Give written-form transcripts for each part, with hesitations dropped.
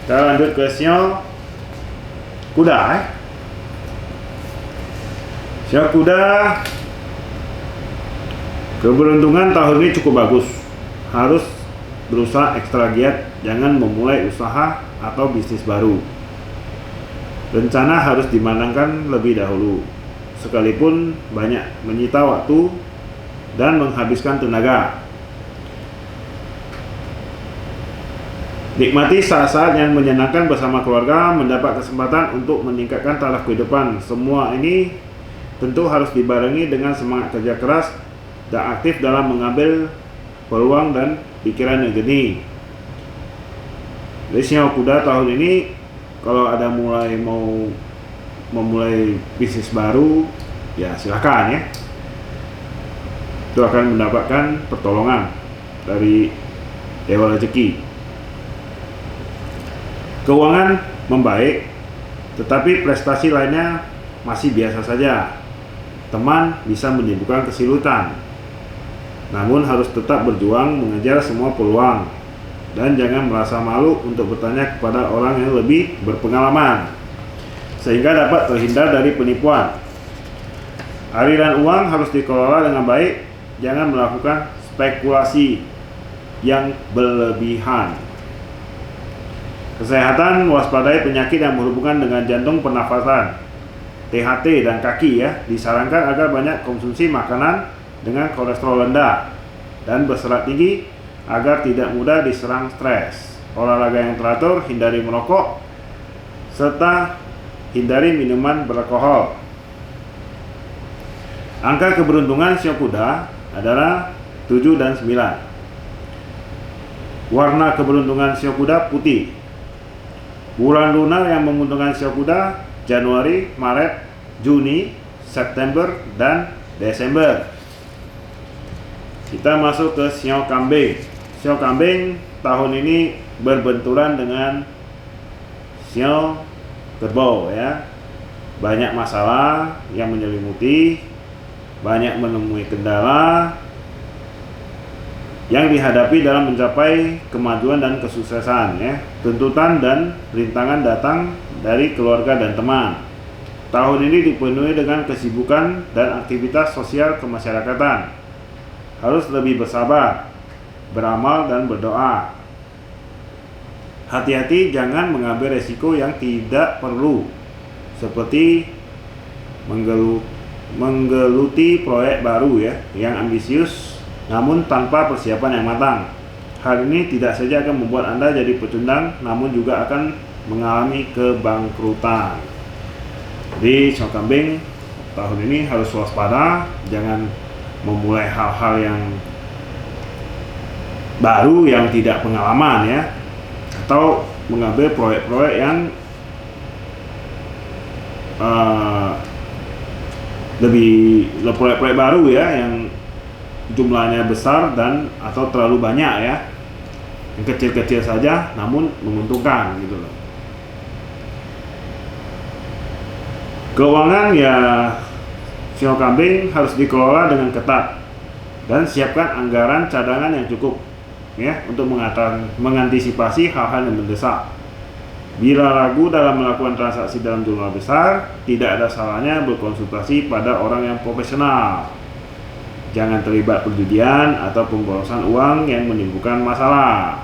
Kita lanjut ke sio kuda. Sio kuda, keberuntungan tahun ini cukup bagus. Harus berusaha ekstra giat, jangan memulai usaha atau bisnis baru. Rencana harus dimatangkan lebih dahulu, sekalipun banyak menyita waktu dan menghabiskan tenaga. Nikmati saat-saat yang menyenangkan bersama keluarga, mendapat kesempatan untuk meningkatkan taraf kehidupan. Semua ini tentu harus dibarengi dengan semangat kerja keras dan aktif dalam mengambil peluang dan pikiran yang jernih. Jadi sio kuda tahun ini kalau ada mau memulai bisnis baru, ya silakan ya. Itu akan mendapatkan pertolongan dari Dewa Rezeki. Keuangan membaik, tetapi prestasi lainnya masih biasa saja. Teman bisa menimbulkan kesulitan, namun harus tetap berjuang mengejar semua peluang dan jangan merasa malu untuk bertanya kepada orang yang lebih berpengalaman sehingga dapat terhindar dari penipuan. Aliran uang harus dikelola dengan baik, jangan melakukan spekulasi yang berlebihan. Kesehatan, waspadai penyakit yang berhubungan dengan jantung, pernafasan, THT dan kaki ya. Disarankan agar banyak konsumsi makanan dengan kolesterol rendah dan berserat tinggi agar tidak mudah diserang stres. Olahraga yang teratur, hindari merokok serta hindari minuman beralkohol. Angka keberuntungan sio kuda adalah 7 dan 9. Warna keberuntungan sio kuda putih. Bulan lunar yang menguntungkan sio kuda Januari, Maret, Juni, September, dan Desember. Kita masuk ke sio kambing. Sio kambing tahun ini berbenturan dengan sio kerbau ya. Banyak masalah yang menyelimuti, banyak menemui kendala yang dihadapi dalam mencapai kemajuan dan kesuksesan ya. Tuntutan dan rintangan datang dari keluarga dan teman. Tahun ini dipenuhi dengan kesibukan dan aktivitas sosial kemasyarakatan. Harus lebih bersabar, beramal dan berdoa. Hati-hati jangan mengambil resiko yang tidak perlu, seperti menggeluti proyek baru ya yang ambisius namun tanpa persiapan yang matang. Hal ini tidak saja akan membuat Anda jadi pecundang, namun juga akan mengalami kebangkrutan. Jadi sio kambing tahun ini harus waspada, jangan memulai hal-hal yang baru yang tidak pengalaman ya, atau mengambil proyek-proyek yang proyek-proyek baru ya yang jumlahnya besar dan atau terlalu banyak ya. Yang kecil-kecil saja namun menguntungkan gitu loh. Keuangan ya sio kambing harus dikelola dengan ketat dan siapkan anggaran cadangan yang cukup ya untuk mengantisipasi hal-hal yang mendesak. Bila ragu dalam melakukan transaksi dalam jumlah besar, tidak ada salahnya berkonsultasi pada orang yang profesional. Jangan terlibat perjudian atau pemborosan uang yang menimbulkan masalah.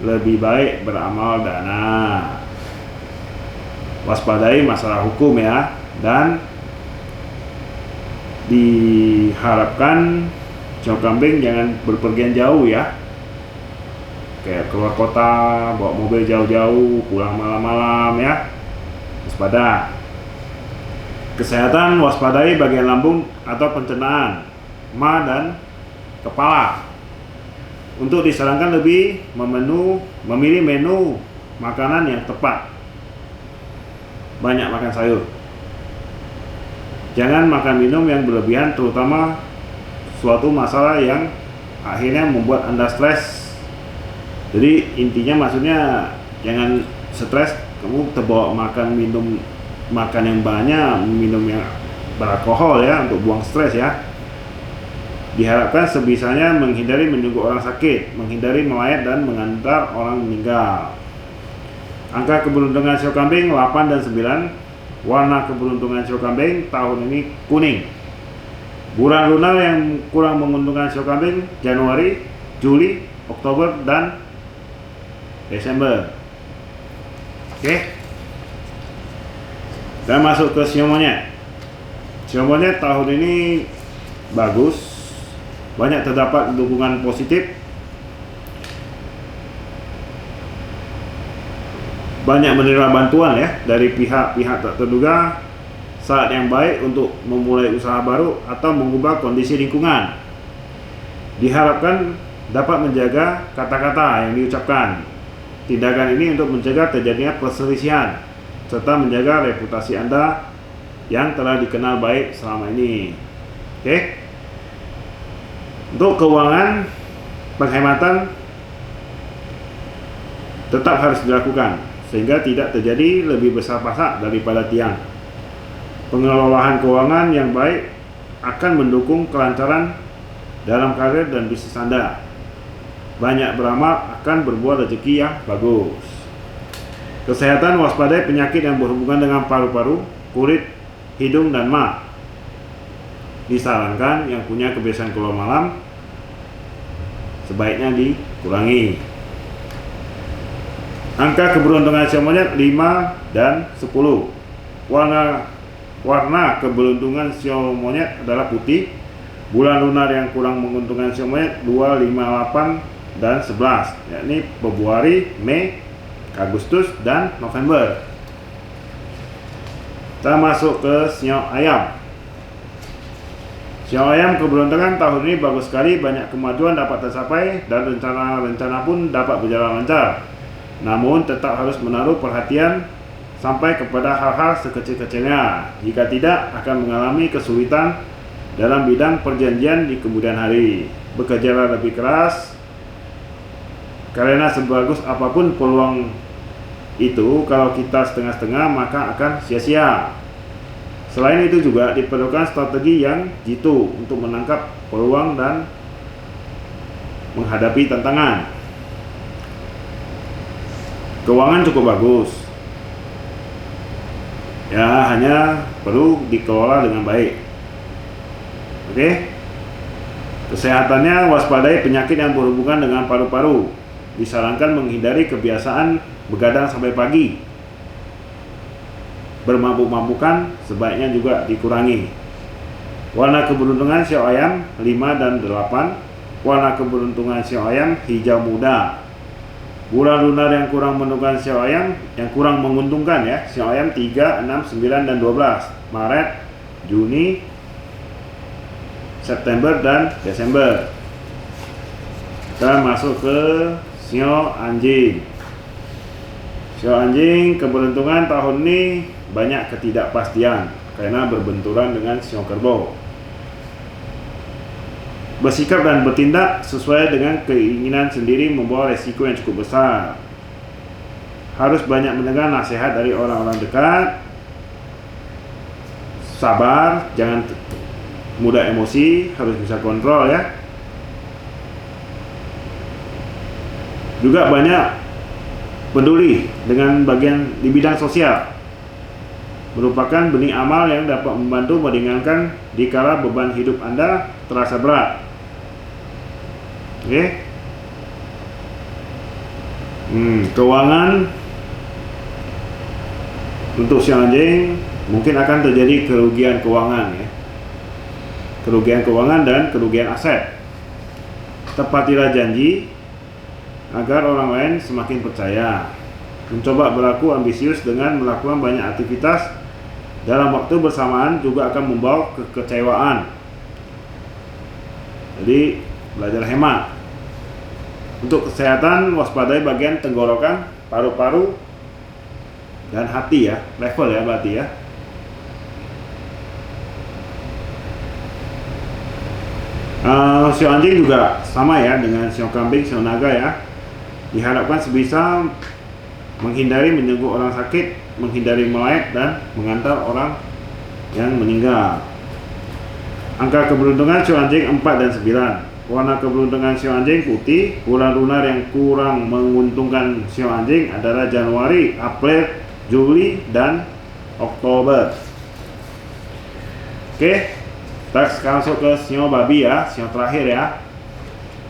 Lebih baik beramal dana. Waspadai masalah hukum ya, dan diharapkan sio kambing jangan berpergian jauh ya. Kayak keluar kota, bawa mobil jauh-jauh, pulang malam-malam ya. Waspada. Kesehatan, waspadai bagian lambung atau pencernaan, ma dan kepala. Untuk disarankan lebih memilih menu makanan yang tepat. Banyak makan sayur. Jangan makan minum yang berlebihan, terutama suatu masalah yang akhirnya membuat Anda stres. Jadi intinya maksudnya jangan stres kamu terbawa makan yang banyak, minum yang beralkohol ya untuk buang stres ya. Diharapkan sebisanya menghindari menunggu orang sakit, menghindari melayat dan mengantar orang meninggal. Angka keberuntungan sio kambing 8 dan 9. Warna keberuntungan sio kambing tahun ini kuning. Bulan lunar yang kurang menguntungkan sio kambing Januari, Juli, Oktober, dan Desember. Oke. Dan masuk ke sio monyet. Sio monyet tahun ini bagus, banyak terdapat dukungan positif, banyak menerima bantuan ya dari pihak-pihak tak terduga. Saat yang baik untuk memulai usaha baru atau mengubah kondisi lingkungan. Diharapkan dapat menjaga kata-kata yang diucapkan. Tindakan ini untuk mencegah terjadinya perselisihan serta menjaga reputasi Anda yang telah dikenal baik selama ini. Oke. Untuk keuangan, penghematan tetap harus dilakukan sehingga tidak terjadi lebih besar pasak daripada tiang. Pengelolaan keuangan yang baik akan mendukung kelancaran dalam karir dan bisnis Anda. Banyak beramal akan berbuah rezeki yang bagus. Kesehatan, waspadai penyakit yang berhubungan dengan paru-paru, kulit, hidung, dan mah. Disarankan yang punya kebiasaan keluar malam sebaiknya dikurangi. Angka keberuntungan sio monyet 5 dan 10. Warna keberuntungan sio monyet adalah putih. Bulan lunar yang kurang menguntungkan sio monyet 2, 5, 8, dan 11, yakni Februari, Mei, Agustus, dan November. Kita masuk ke sio ayam. Sio ayam keberuntungan tahun ini bagus sekali, banyak kemajuan dapat tercapai dan rencana-rencana pun dapat berjalan lancar. Namun tetap harus menaruh perhatian sampai kepada hal-hal sekecil-kecilnya. Jika tidak, akan mengalami kesulitan dalam bidang perjanjian di kemudian hari. Bekerjalah lebih keras, karena sebagus apapun peluang itu, kalau kita setengah-setengah maka akan sia-sia. Selain itu juga diperlukan strategi yang jitu untuk menangkap peluang dan menghadapi tantangan. Keuangan cukup bagus. Ya, hanya perlu dikelola dengan baik. Oke. Kesehatannya, waspadai penyakit yang berhubungan dengan paru-paru. Disarankan menghindari kebiasaan begadang sampai pagi. Bermabuk-mabukan sebaiknya juga dikurangi. Warna keberuntungan sio ayam 5 dan 8. Warna keberuntungan sio ayam hijau muda. Bulan lunar yang kurang menguntungkan sio ayam, sio ayam 3, 6, 9, dan 12. Maret, Juni, September, dan Desember. Kita masuk ke sio anjing. Sio anjing keberuntungan tahun ini banyak ketidakpastian karena berbenturan dengan sio kerbau. Bersikap dan bertindak sesuai dengan keinginan sendiri membawa resiko yang cukup besar. Harus banyak mendengar nasihat dari orang-orang dekat. Sabar, jangan mudah emosi, harus bisa kontrol ya. Juga banyak peduli dengan bagian di bidang sosial. Merupakan benih amal yang dapat membantu meringankan dikala beban hidup Anda terasa berat. Oke. Keuangan untuk sio anjing mungkin akan terjadi kerugian keuangan ya. Kerugian keuangan dan kerugian aset. Tepatilah janji agar orang lain semakin percaya. Mencoba berlaku ambisius dengan melakukan banyak aktivitas dalam waktu bersamaan juga akan membawa kekecewaan. Jadi belajar hemat. Untuk kesehatan, waspadai bagian tenggorokan, paru-paru, dan hati ya, level ya berarti ya. Sio anjing juga sama ya dengan sio kambing, sio naga ya. Diharapkan sebisa menghindari menyentuh orang sakit, menghindari melayat, dan mengantar orang yang meninggal. Angka keberuntungan sio anjing 4 dan 9. warna keberuntungan Sio Anjing putih. Bulan lunar yang kurang menguntungkan Sio Anjing adalah Januari, April, Juli, dan Oktober. Oke, kita sekarang masuk ke Sio Babi ya, Sio terakhir ya.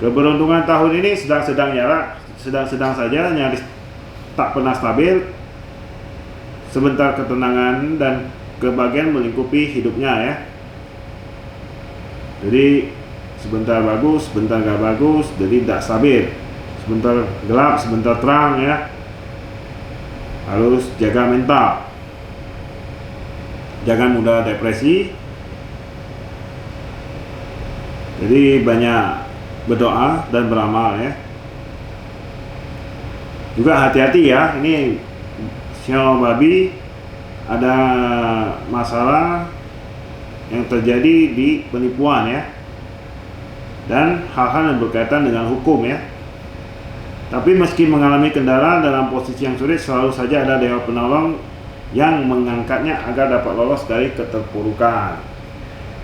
Keberuntungan tahun ini sedang-sedang saja, nyaris tak pernah stabil. Sebentar ketenangan dan kebahagiaan melingkupi hidupnya ya. Jadi sebentar bagus, sebentar gak bagus, jadi tidak stabil. Sebentar gelap, sebentar terang ya. Harus jaga mental. Jangan mudah depresi. Jadi banyak berdoa dan beramal ya. Juga hati-hati ya, ini Sio Babi ada masalah yang terjadi di penipuan ya, dan hal-hal yang berkaitan dengan hukum ya. Tapi meski mengalami kendala dalam posisi yang sulit, selalu saja ada Dewa Penolong yang mengangkatnya agar dapat lolos dari keterpurukan.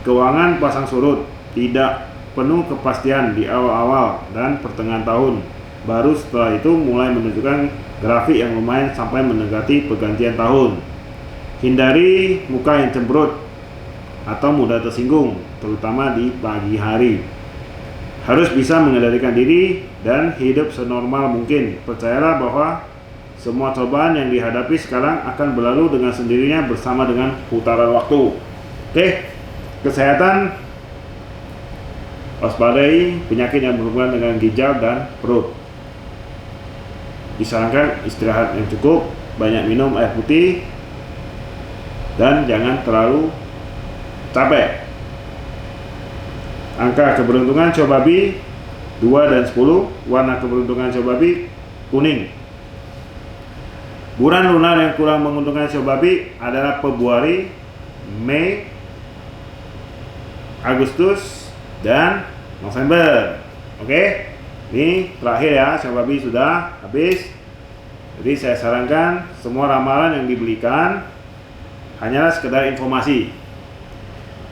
Keuangan pasang surut, tidak penuh kepastian di awal-awal dan pertengahan tahun. Baru setelah itu mulai menunjukkan grafik yang lumayan sampai mendekati pergantian tahun. Hindari muka yang cemberut atau mudah tersinggung, terutama di pagi hari. Harus bisa mengendalikan diri dan hidup senormal mungkin. Percayalah bahwa semua cobaan yang dihadapi sekarang akan berlalu dengan sendirinya bersama dengan putaran waktu. Oke, kesehatan, waspadai penyakit yang berhubungan dengan ginjal dan perut. Disarankan istirahat yang cukup, banyak minum air putih, dan jangan terlalu capek. Angka keberuntungan Sio Babi 2 dan 10. Warna keberuntungan Sio Babi kuning. Bulan lunar yang kurang menguntungkan Sio Babi adalah Februari, Mei, Agustus, dan November. Oke, ini terakhir ya, Sio Babi sudah habis. Jadi saya sarankan semua ramalan yang dibelikan hanyalah sekedar informasi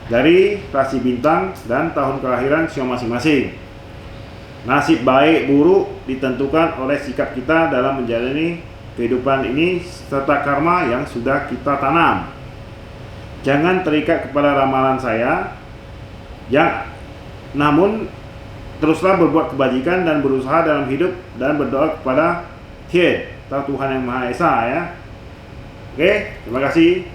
dari rasi bintang dan tahun kelahiran Sio masing-masing. Nasib baik buruk ditentukan oleh sikap kita dalam menjalani kehidupan ini serta karma yang sudah kita tanam. Jangan terikat kepada ramalan saya, namun teruslah berbuat kebajikan dan berusaha dalam hidup dan berdoa kepada Tuhan Yang Maha Esa ya. Oke, terima kasih.